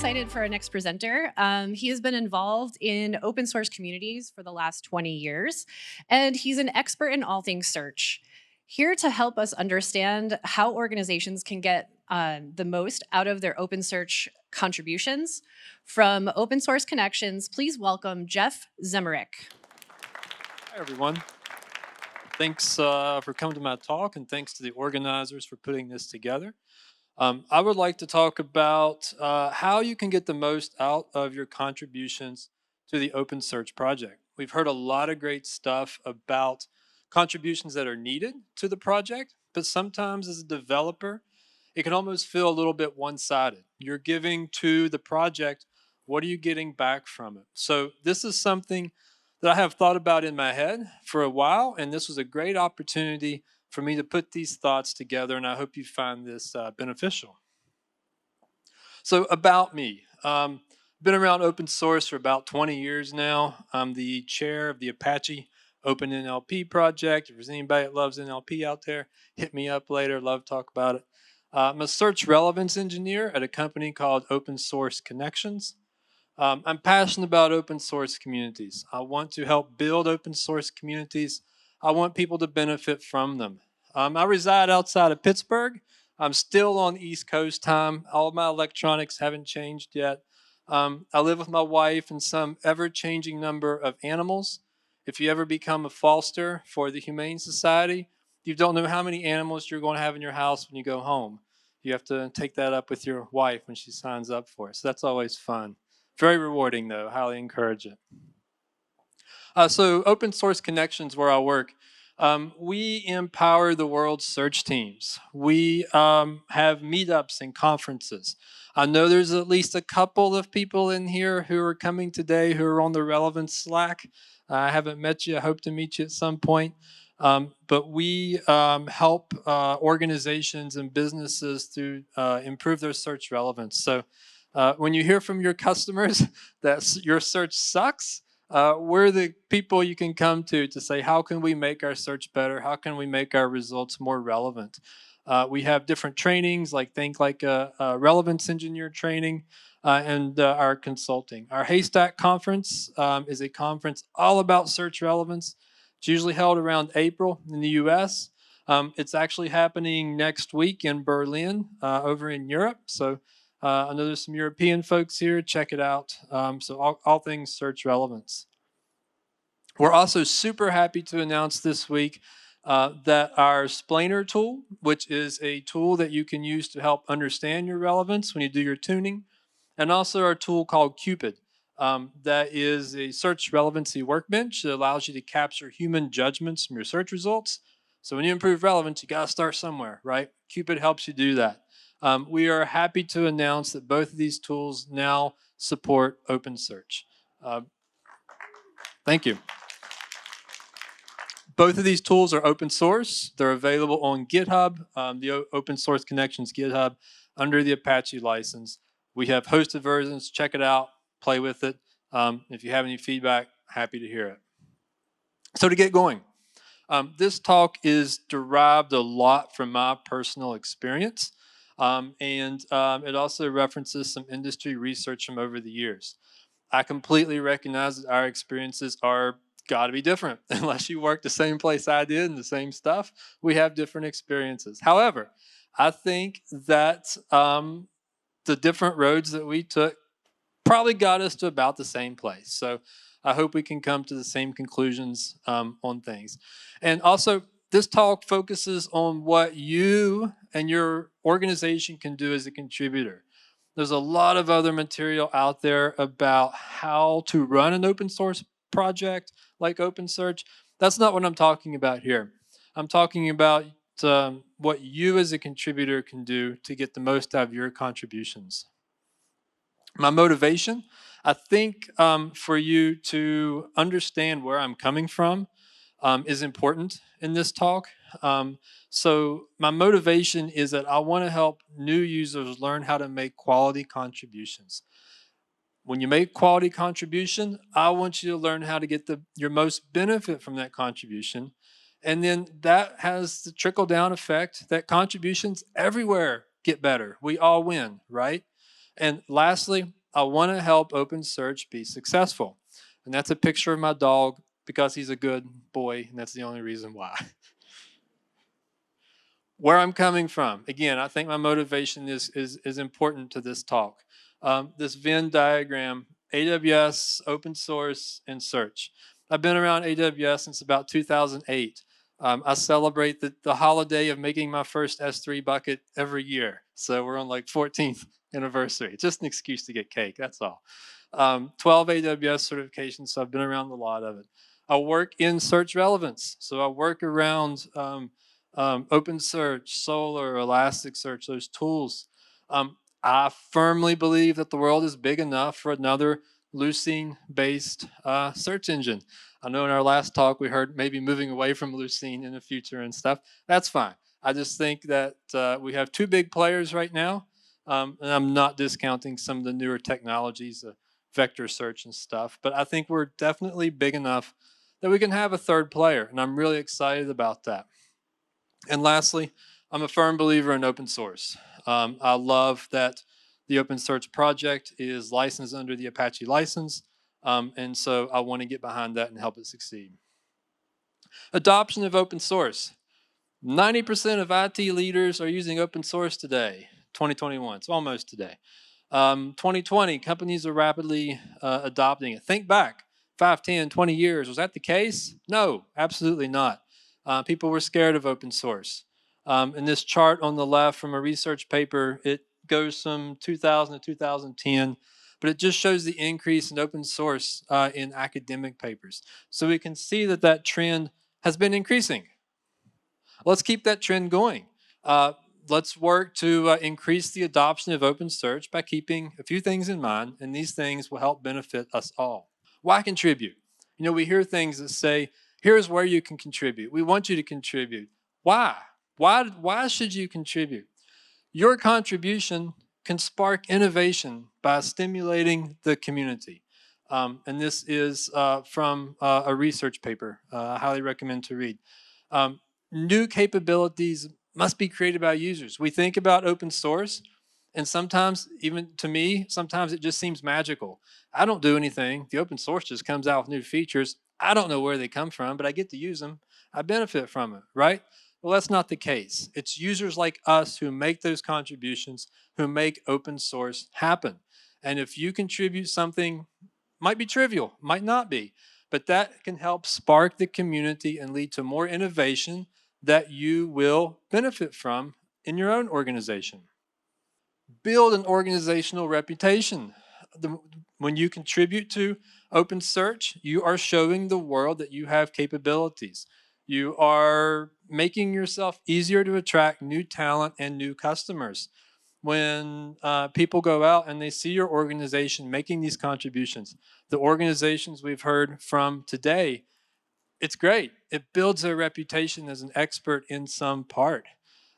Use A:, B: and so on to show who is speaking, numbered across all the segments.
A: excited for our next presenter. He has been involved in open source communities for the last 20 years, and he's an expert in all things search. Here to help us understand how organizations can get the most out of their OpenSearch contributions. From Open Source Connections, please welcome Jeff Zemerick.
B: Hi, everyone. Thanks for coming to my talk, and thanks to the organizers for putting this together. I would like to talk about how you can get the most out of your contributions to the OpenSearch project. We've heard a lot of great stuff about contributions that are needed to the project, but sometimes as a developer, it can almost feel a little bit one-sided. You're giving to the project, what are you getting back from it? So this is something that I have thought about in my head for a while, and this was a great opportunity for me to put these thoughts together, and I hope you find this beneficial. So about me, been around open source for about 20 years now. I'm the chair of the Apache Open NLP project. If there's anybody that loves NLP out there, hit me up later, love to talk about it. I'm a search relevance engineer at a company called OpenSource Connections. I'm passionate about open source communities. I want to help build open source communities. I want people to benefit from them. I reside outside of Pittsburgh. I'm still on East Coast time. All of my electronics haven't changed yet. I live with my wife and some ever-changing number of animals. If you ever become a foster for the Humane Society, you don't know how many animals you're going to have in your house when you go home. You have to take that up with your wife when she signs up for it. So that's always fun. Very rewarding, though. Highly encourage it. So Open Source Connections, where I work, we empower the world's search teams. We have meetups and conferences. I know there's at least a couple of people in here who are coming today who are on the Relevance Slack. I haven't met you. I hope to meet you at some point. But we help organizations and businesses to improve their search relevance. So when you hear from your customers that your search sucks, we're the people you can come to say, how can we make our search better? How can we make our results more relevant? We have different trainings, think like a relevance engineer training and our consulting. Our Haystack conference is a conference all about search relevance. It's usually held around April in the US. It's actually happening next week in Berlin over in Europe. So I know there's some European folks here. Check it out. So all things search relevance. We're also super happy to announce this week that our Splainer tool, which is a tool that you can use to help understand your relevance when you do your tuning, and also our tool called Cupid. That is a search relevancy workbench that allows you to capture human judgments from your search results. So when you improve relevance, you got to start somewhere, right? Cupid helps you do that. We are happy to announce that both of these tools now support OpenSearch. Thank you. Both of these tools are open source. They're available on GitHub, the Open Source Connections GitHub, under the Apache license. We have hosted versions. Check it out. Play with it. If you have any feedback, happy to hear it. So to get going, this talk is derived a lot from my personal experience. And it also references some industry research from over the years. I completely recognize that our experiences are got to be different. Unless you work the same place I did and the same stuff, we have different experiences. However, I think that the different roads that we took probably got us to about the same place. So I hope we can come to the same conclusions on things. And also, this talk focuses on what you and your organization can do as a contributor. There's a lot of other material out there about how to run an open source project like OpenSearch. That's not what I'm talking about here. I'm talking about what you as a contributor can do to get the most out of your contributions. My motivation, I think for you to understand where I'm coming from is important in this talk. So my motivation is that I want to help new users learn how to make quality contributions. When you make quality contribution, I want you to learn how to get your most benefit from that contribution. And then that has the trickle down effect that contributions everywhere get better. We all win, right? And lastly, I want to help OpenSearch be successful. And that's a picture of my dog because he's a good boy, and that's the only reason why. Where I'm coming from, again, I think my motivation is important to this talk. This Venn diagram, AWS, open source, and search. I've been around AWS since about 2008. I celebrate the holiday of making my first S3 bucket every year. So we're on like 14th anniversary. It's just an excuse to get cake, that's all. 12 AWS certifications, so I've been around a lot of it. I work in search relevance, so I work around OpenSearch, Solar, Elasticsearch, those tools. I firmly believe that the world is big enough for another Lucene-based search engine. I know in our last talk we heard maybe moving away from Lucene in the future and stuff. That's fine. I just think that we have two big players right now, and I'm not discounting some of the newer technologies, vector search and stuff, but I think we're definitely big enough that we can have a third player, and I'm really excited about that. And lastly, I'm a firm believer in open source. I love that the OpenSearch project is licensed under the Apache license, and so I want to get behind that and help it succeed. Adoption of open source. 90% of IT leaders are using open source today, 2021. It's almost today. 2020, companies are rapidly adopting it. Think back 5, 10, 20 years. Was that the case? No, absolutely not. People were scared of open source. In this chart on the left from a research paper, it goes from 2000 to 2010, but it just shows the increase in open source in academic papers. So we can see that that trend has been increasing. Let's keep that trend going. Let's work to increase the adoption of OpenSearch by keeping a few things in mind, and these things will help benefit us all. Why contribute? You know, we hear things that say, here's where you can contribute. We want you to contribute. Why? Why should you contribute? Your contribution can spark innovation by stimulating the community. And this is from a research paper I highly recommend to read. Um, New capabilities must be created by users. We think about open source, and sometimes, even to me, sometimes it just seems magical. I don't do anything. The open source just comes out with new features. I don't know where they come from, but I get to use them. I benefit from it, right? Well, that's not the case. It's users like us who make those contributions, who make open source happen. And if you contribute something, might be trivial, might not be, but that can help spark the community and lead to more innovation that you will benefit from in your own organization. Build an organizational reputation. When you contribute to OpenSearch, you are showing the world that you have capabilities. You are making yourself easier to attract new talent and new customers. When people go out and they see your organization making these contributions, the organizations we've heard from today, it's great. It builds their reputation as an expert in some part.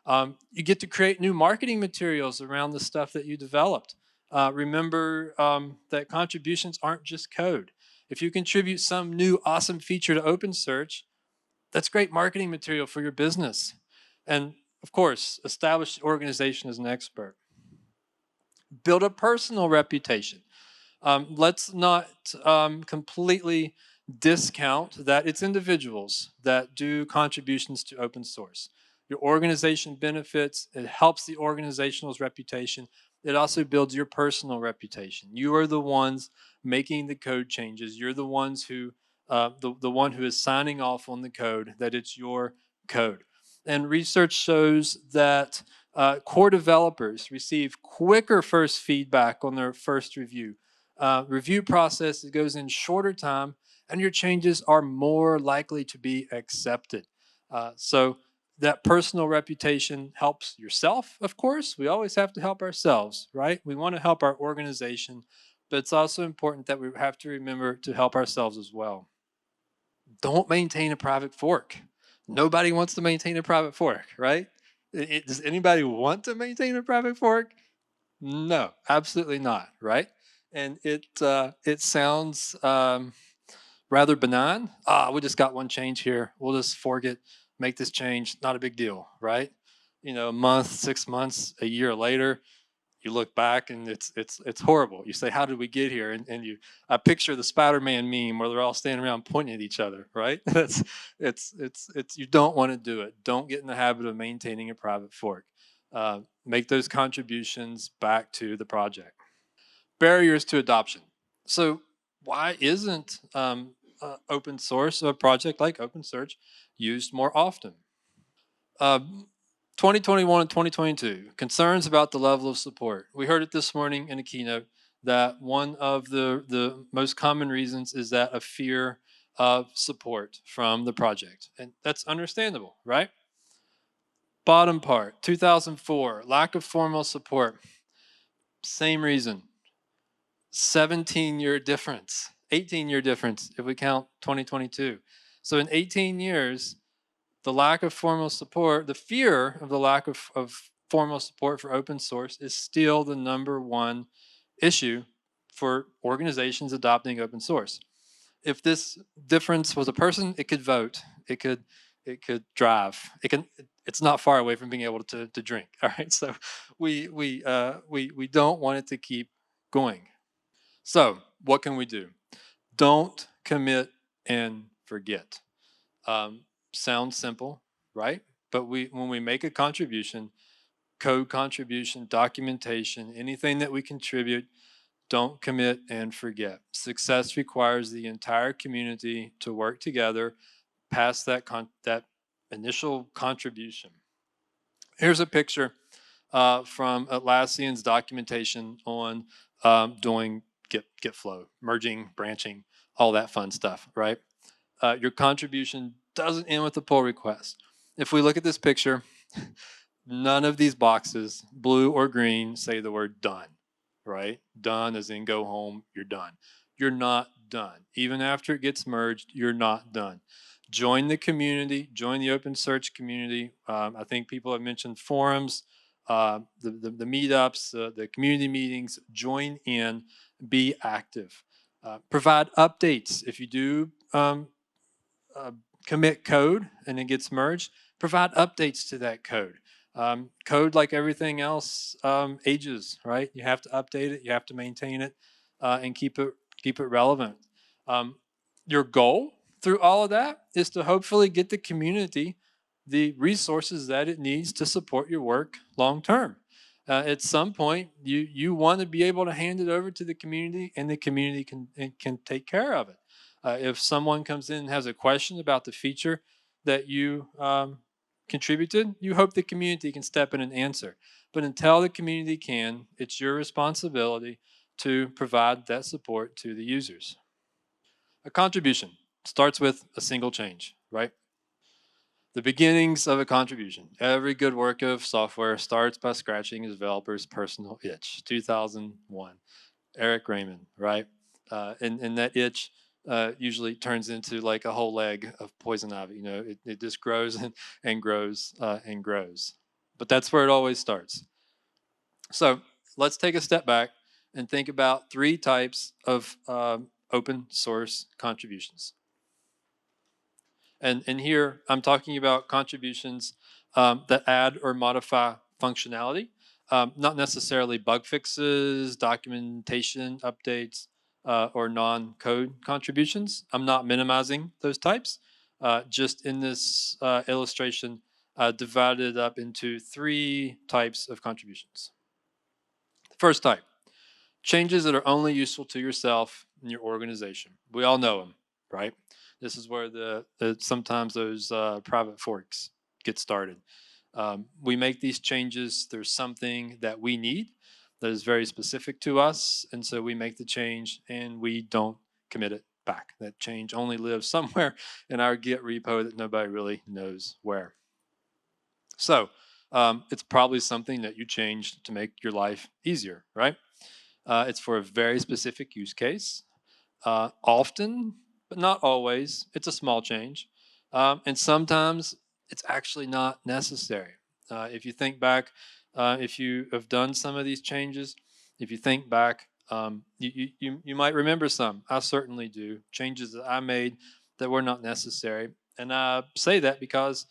B: You get to create new marketing materials around the stuff that you developed. Remember that contributions aren't just code. If you contribute some new awesome feature to OpenSearch, that's great marketing material for your business. And of course, establish the organization as an expert. Build a personal reputation. Let's not completely discount that it's individuals that do contributions to open source. Your organization benefits, it helps the organizational's reputation. It also builds your personal reputation. You are the ones making the code changes. You're the ones who, the one who is signing off on the code, that it's your code. And research shows that core developers receive quicker first feedback on their first review. Review process, it goes in shorter time, and your changes are more likely to be accepted. So that personal reputation helps yourself, of course. We always have to help ourselves, right? We want to help our organization, but it's also important that we have to remember to help ourselves as well. Don't maintain a private fork. Nobody wants to maintain a private fork, right? Does anybody want to maintain a private fork? No, absolutely not, right? And it sounds rather benign. We just got one change here. We'll just fork it, make this change. Not a big deal, right? You know, a month, 6 months, a year later, you look back and it's horrible. You say, how did we get here? And I picture the Spider-Man meme where they're all standing around pointing at each other, right? That's it's you don't want to do it. Don't get in the habit of maintaining a private fork. Make those contributions back to the project. Barriers to adoption. So why isn't open source, a project like OpenSearch, used more often? Uh, 2021 and 2022, concerns about the level of support. We heard it this morning in a keynote that one of the most common reasons is that a fear of support from the project. And that's understandable, right? Bottom part, 2004, lack of formal support. Same reason. 17-year difference, 18-year difference if we count 2022. So in 18 years, the lack of formal support, the fear of the lack of formal support for open source is still the #1 issue for organizations adopting open source. If this difference was a person, it could vote, it could drive, it's not far away from being able to drink. All right, so we don't want it to keep going. So what can we do? Don't commit and forget. Sounds simple, right? But when we make a contribution, code contribution, documentation, anything that we contribute, don't commit and forget. Success requires the entire community to work together past that initial contribution. Here's a picture from Atlassian's documentation on doing Git flow, merging, branching, all that fun stuff, right? Your contribution doesn't end with a pull request. If we look at this picture, none of these boxes, blue or green, say the word done, right? Done as in go home, you're done. You're not done. Even after it gets merged, you're not done. Join the community, join the OpenSearch community. I think people have mentioned forums, the meetups, the community meetings. Join in, be active. Provide updates. If you do uh, commit code and it gets merged, provide updates to that code. Code, like everything else, ages, right? You have to update it, you have to maintain it, and keep it relevant. Um, your goal through all of that is to hopefully get the community the resources that it needs to support your work long term. At some point, you want to be able to hand it over to the community, and the community can take care of it. If someone comes in and has a question about the feature that you contributed, you hope the community can step in and answer. But until the community can, it's your responsibility to provide that support to the users. A contribution starts with a single change, right? The beginnings of a contribution. Every good work of software starts by scratching a developer's personal itch. 2001, Eric Raymond, right? And that itch usually turns into like a whole leg of poison ivy. You know, it just grows and grows and grows. But that's where it always starts. So let's take a step back and think about 3 types of open source contributions. And here I'm talking about contributions that add or modify functionality, not necessarily bug fixes, documentation updates, or non-code contributions. I'm not minimizing those types. Just in this illustration, divided up into 3 types of contributions. The first type, changes that are only useful to yourself and your organization. We all know them, right? This is where sometimes those private forks get started. We make these changes. There's something that we need that is very specific to us, and so we make the change and we don't commit it back. That change only lives somewhere in our Git repo that nobody really knows where. So it's probably something that you changed to make your life easier, right? It's for a very specific use case. Often, but not always, it's a small change. And sometimes it's actually not necessary. If you think back, if you have done some of these changes, if you think back, you might remember some. I certainly do. Changes that I made that were not necessary. And I say that because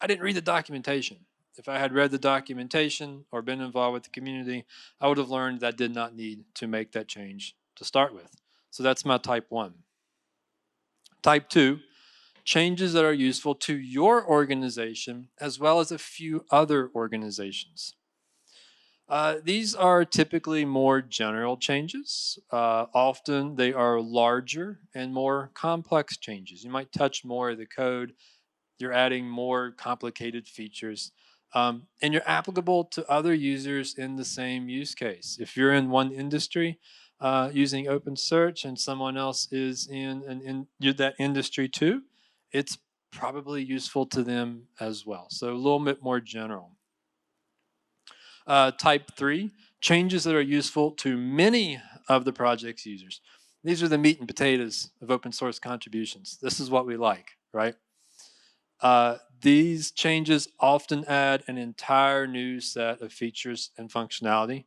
B: I didn't read the documentation. If I had read the documentation or been involved with the community, I would have learned that I did not need to make that change to start with. So that's my type 1. Type 2, changes that are useful to your organization as well as a few other organizations. These are typically more general changes. Often they are larger and more complex changes. You might touch more of the code. You're adding more complicated features. And you're applicable to other users in the same use case. If you're in one industry using OpenSearch and someone else is in that industry too, it's probably useful to them as well. So a little bit more general. Type 3, changes that are useful to many of the project's users. These are the meat and potatoes of open source contributions. This is what we like, right? These changes often add an entire new set of features and functionality.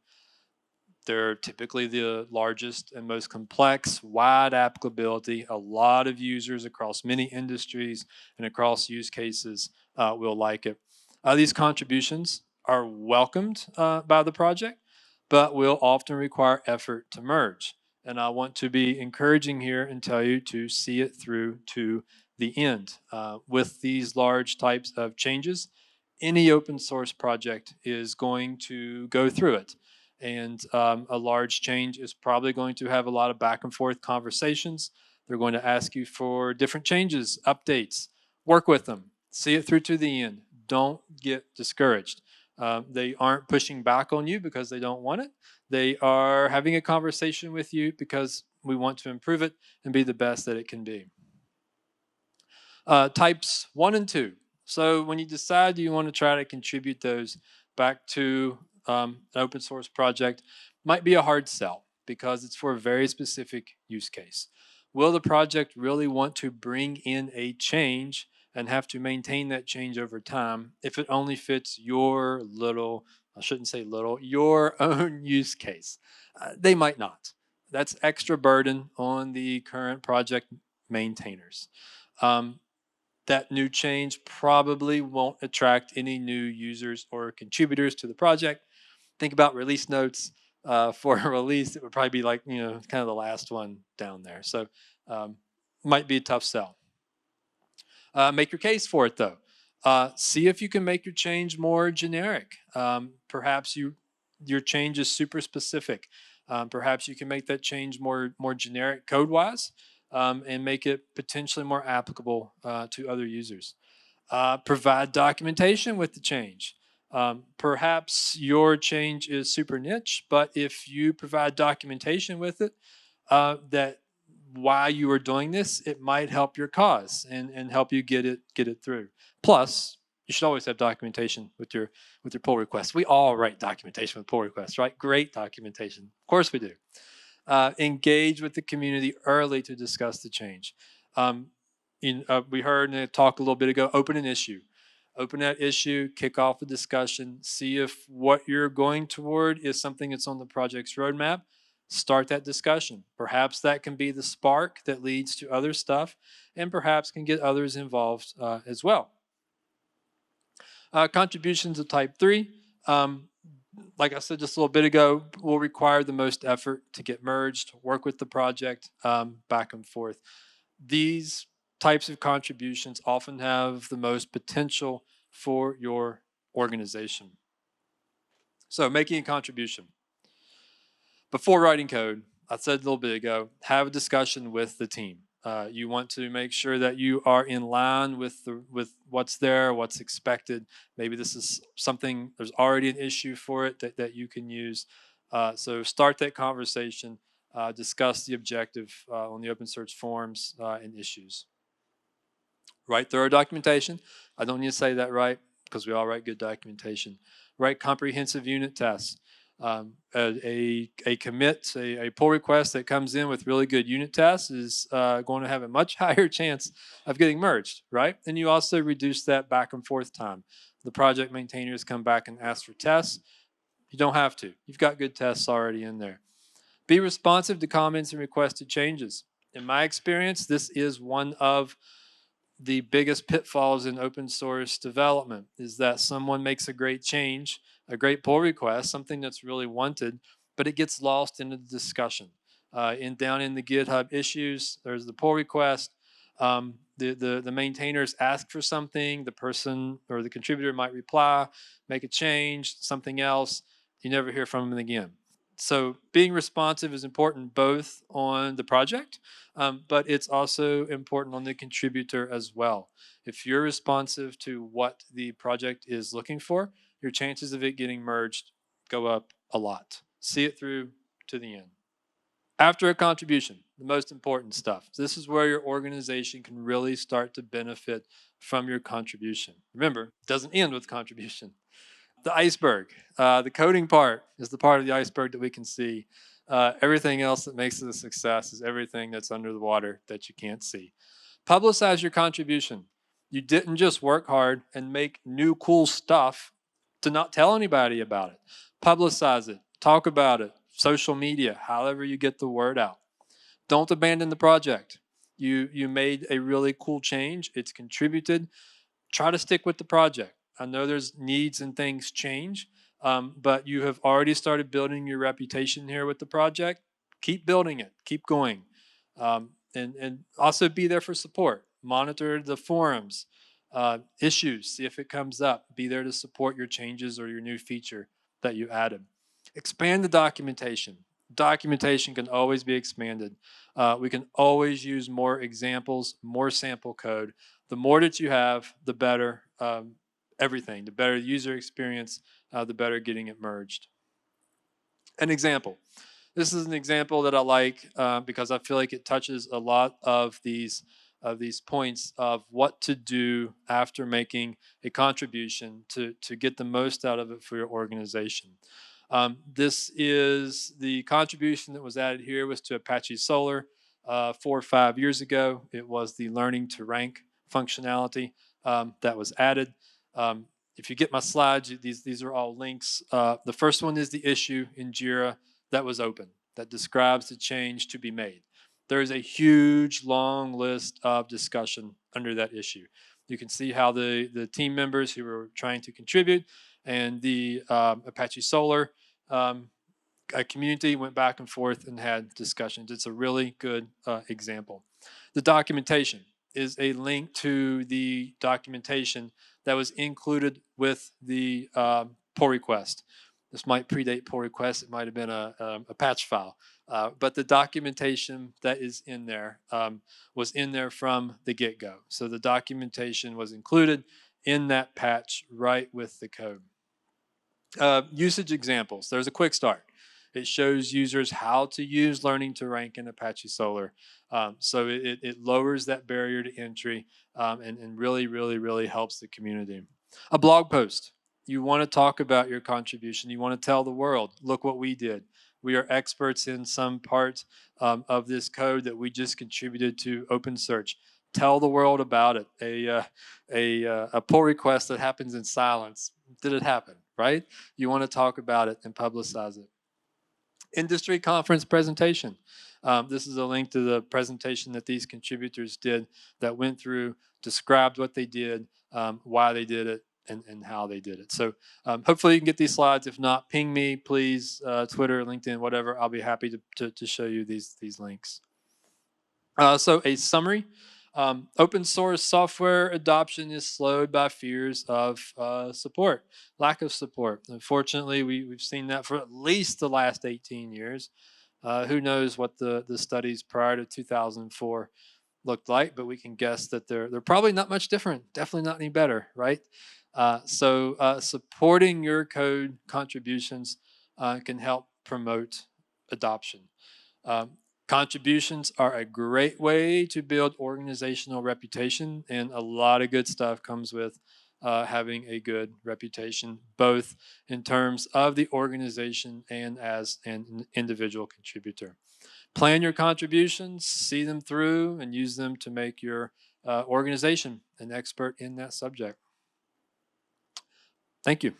B: They're typically the largest and most complex, wide applicability. A lot of users across many industries and across use cases will like it. These contributions are welcomed by the project, but will often require effort to merge. And I want to be encouraging here and tell you to see it through to the end. With these large types of changes, any open source project is going to go through it. And a large change is probably going to have a lot of back and forth conversations. They're going to ask you for different changes, updates. Work with them. See it through to the end. Don't get discouraged. They aren't pushing back on you because they don't want it. They are having a conversation with you because we want to improve it and be the best that it can be. Types 1 and 2. So when you decide you want to try to contribute those back to an open source project, might be a hard sell because it's for a very specific use case. Will the project really want to bring in a change and have to maintain that change over time if it only fits your little, I shouldn't say little, your own use case? They might not. That's extra burden on the current project maintainers. That new change probably won't attract any new users or contributors to the project. Think about release notes for a release. It would probably be like, kind of the last one down there. So might be a tough sell. Make your case for it though. See if you can make your change more generic. Perhaps your change is super specific. Perhaps you can make that change more generic code-wise and make it potentially more applicable to other users. Provide documentation with the change. Perhaps your change is super niche, but if you provide documentation with it, that why you are doing this, it might help your cause and help you get it through. Plus, you should always have documentation with your pull requests. We all write documentation with pull requests, right? Great documentation. Of course we do. Engage with the community early to discuss the change. We heard in a talk a little bit ago, open an issue. Open that issue, kick off a discussion, see if what you're going toward is something that's on the project's roadmap. Start that discussion. Perhaps that can be the spark that leads to other stuff and perhaps can get others involved as well. Contributions of type 3. Like I said just a little bit ago, will require the most effort to get merged, work with the project back and forth. These types of contributions often have the most potential for your organization. So making a contribution. Before writing code, I said a little bit ago, have a discussion with the team. You want to make sure that you are in line with what's there, what's expected. Maybe this is something, there's already an issue for it that you can use. So start that conversation, discuss the objective on the OpenSearch forums and issues. Write thorough documentation. I don't need to say that right because we all write good documentation. Write comprehensive unit tests. A commit, a pull request that comes in with really good unit tests is going to have a much higher chance of getting merged, right? And you also reduce that back and forth time. The project maintainers come back and ask for tests. You don't have to. You've got good tests already in there. Be responsive to comments and requested changes. In my experience, this is one of the biggest pitfalls in open source development is that someone makes a great change, a great pull request, something that's really wanted, but it gets lost in the discussion. Down in the GitHub issues, there's the pull request. The maintainers ask for something, the person or the contributor might reply, make a change, something else. You never hear from them again. So being responsive is important both on the project, but it's also important on the contributor as well. If you're responsive to what the project is looking for, your chances of it getting merged go up a lot. See it through to the end. After a contribution, the most important stuff. This is where your organization can really start to benefit from your contribution. Remember, it doesn't end with contribution. The iceberg, the coding part is the part of the iceberg that we can see. Everything else that makes it a success is everything that's under the water that you can't see. Publicize your contribution. You didn't just work hard and make new cool stuff to not tell anybody about it. Publicize it, talk about it, social media, however you get the word out. Don't abandon the project. You made a really cool change. It's contributed. Try to stick with the project. I know there's needs and things change, but you have already started building your reputation here with the project. Keep building it. Keep going. And also be there for support. Monitor the forums, issues, see if it comes up. Be there to support your changes or your new feature that you added. Expand the documentation. Documentation can always be expanded. We can always use more examples, more sample code. The more that you have, the better everything, the better user experience, the better getting it merged. An example. This is an example that I like because I feel like it touches a lot of these points of what to do after making a contribution to get the most out of it for your organization. This is the contribution that was added here was to Apache Solar 4 or 5 years ago. It was the learning to rank functionality that was added. If you get my slides, these are all links. The first one is the issue in Jira that was open, that describes the change to be made. There is a huge, long list of discussion under that issue. You can see how the team members who were trying to contribute and the Apache Solar community went back and forth and had discussions. It's a really good example. The documentation is a link to the documentation that was included with the pull request. This might predate pull request. It might have been a patch file. But the documentation that is in there was in there from the get-go. So the documentation was included in that patch right with the code. Usage examples. There's a quick start. It shows users how to use learning to rank in Apache Solar. So it lowers that barrier to entry and really, really, really helps the community. A blog post. You want to talk about your contribution. You want to tell the world, look what we did. We are experts in some part of this code that we just contributed to OpenSearch. Tell the world about it. A pull request that happens in silence. Did it happen, right? You want to talk about it and publicize it. Industry conference presentation. This is a link to the presentation that these contributors did that went through, described what they did, why they did it, and how they did it. So hopefully you can get these slides. If not, ping me, please, Twitter, LinkedIn, whatever. I'll be happy to show you these links. So a summary. Open source software adoption is slowed by fears of support, lack of support. Unfortunately, we've seen that for at least the last 18 years. Who knows what the studies prior to 2004 looked like, but we can guess that they're probably not much different, definitely not any better, right? So supporting your code contributions can help promote adoption. Contributions are a great way to build organizational reputation, and a lot of good stuff comes with having a good reputation, both in terms of the organization and as an individual contributor. Plan your contributions, see them through, and use them to make your organization an expert in that subject. Thank you.